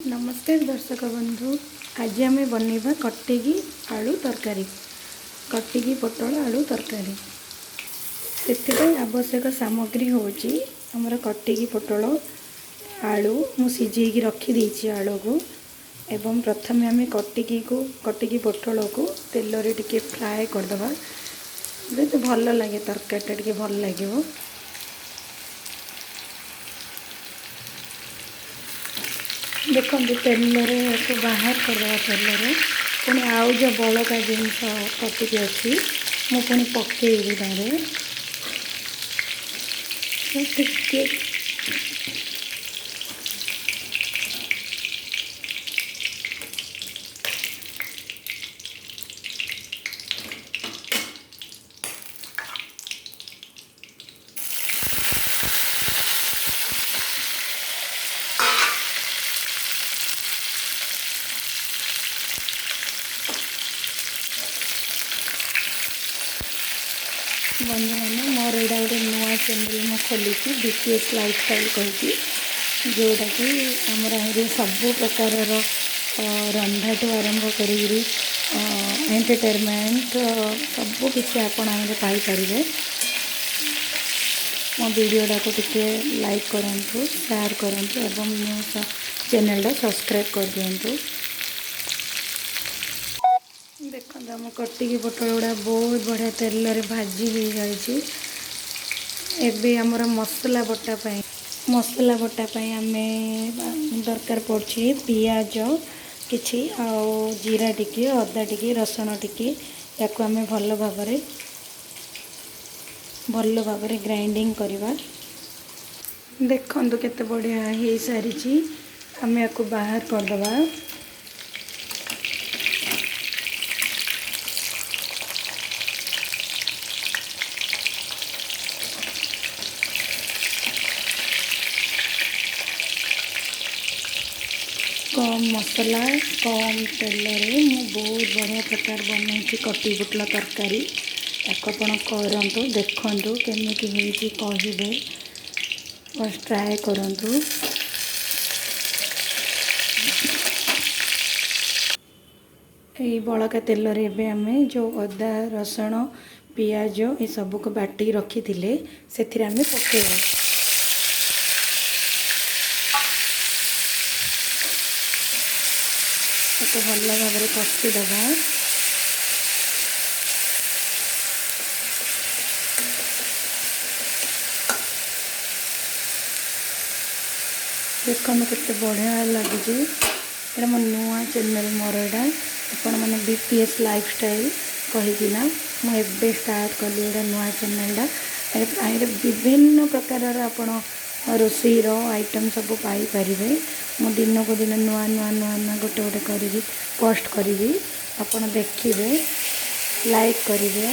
नमस्कार दर्शक बंधु। आज आम बनवा कटिकी आलू तरकारी, कटिकी पोटल आलू तरकारी। से आवश्यक सामग्री हूँ आमर कटिकी पोटल आलू मु सिझेकी रखी आलू को एवं प्रथम आम कटिकी पोटल को तेल रे टिके फ्राए करदे तो भल लगे तरकारी टे भल लगे। देखो तेल बाहर करदे तेल पुणी आउ जो बड़का जिनस कटिकी अच्छी मु पुणी पकईबी तारे टिके बंधु मैंने मोर यहाँ गोटे नुआ चैनल मुझे खोली बीटीएस लाइफस्टाइल कही जोटा कि आमर सबू प्रकार रंधा ठू आरंभ कर एंटरटेनमेंट सबू किसी आपण पाइपर। मो वीडियोटा को टिके लाइक करूँ, शेयर करूँ एवं मो चैनल सब्सक्राइब कर दिंतु। देखो आम कटिकी पोटल गुड़ा बहुत बढ़िया तेल रे भाजी हो जाए। आमर मसला बटा आम दरकार पड़े पियाज किछि जीरा टिके अदा टिके रसुण टिके या आम भल भाव ग्राइंडिंग करवा। देखु केते बढ़िया हो सारी आम या बाहर करदे। कम मसला कम तेल रे मु बहुत बढ़िया प्रकार बनई कटी पोटल तरकारी। आपण करंतु देखंतु केमिति होईची कहिबे बस ट्राए करंतु। यही बड़का तेल रे एबे आमे जो अदा रसुण पियाज ये सब को बाटी रखी थिले सेथिरे आमे पकेबा। तो भल भाव कषिदबा। देखो केते बढ़िया लगे। मो नुआ चैनल मोर यहाँ आपण मैंने बीटीएस लाइफस्टाइल कहीकिना मुझे स्टार्ट कली गोटे नुआ चैनल विभिन्न प्रकार आपण रोषेईर आइटम सब पाइपर। मु दिन को दिन नुआ नुआ नुआ नुआ गोटे गोटे करी पोस्ट करी आपण देखिए लाइक करेंगे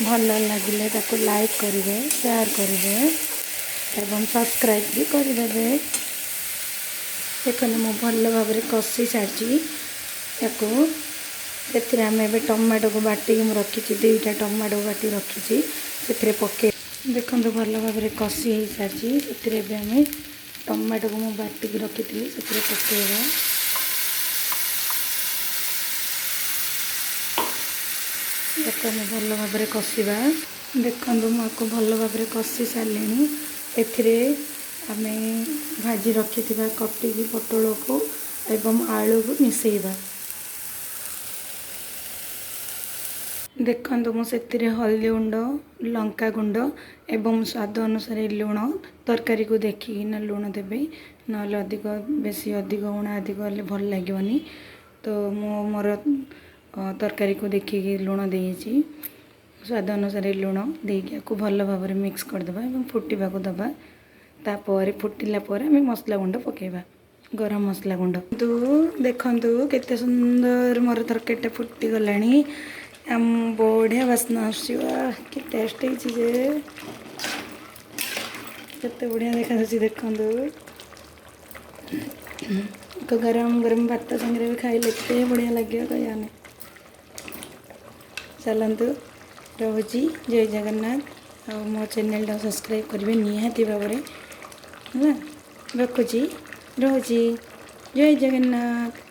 भल लगे ताको लाइक करेंगे शेयर करेंगे एवं सब्सक्राइब भी करदे। देखते मु भल भाव कषि सारी से आम ए टमाटो को बाटी रखी दुईटा टमाटो बाटी रखी से पके। देखो भल भाव कषि हो सारी से आम टमाटो को मुझे बाटिक रखी से पकेगा। देखो भल भाव कषा। देखो मुझे भल भाव कषि सारे एम भाजी रखी कटिकी पोटल को एवं आलू को मिसेबा। देखो मुझे हल्दी गुंड लंका गुंड एवं स्वाद अनुसार लुण तरकारी को देखिकिना लुण देवे ना अधिक बेसी अधिक उणा अधिक हेल्ले भल लगे। तो मोर तरकारी को देखिकी लुण देती स्वाद अनुसार लुण देकी भल भाव मिक्स करदे और फुटा को दबा। तापर फुटिला आम मसला गुंड पकेबा गरम मसला गुंड। तो देखंतु केते सुंदर मोर तरकारी फुटी गलानी आम बढ़िया बास्ना कि टेस्ट है केते बढ़िया देखा देखु तो गरम गरम भात संगे भी खाइले एते बढ़िया लगे कहने। चलतु रोची जय जगन्नाथ और मो चैनल सब्सक्राइब करेंगे निहाती भाव में। रखुची रोची। ଜୟ ଜଗନ୍ନାଥ।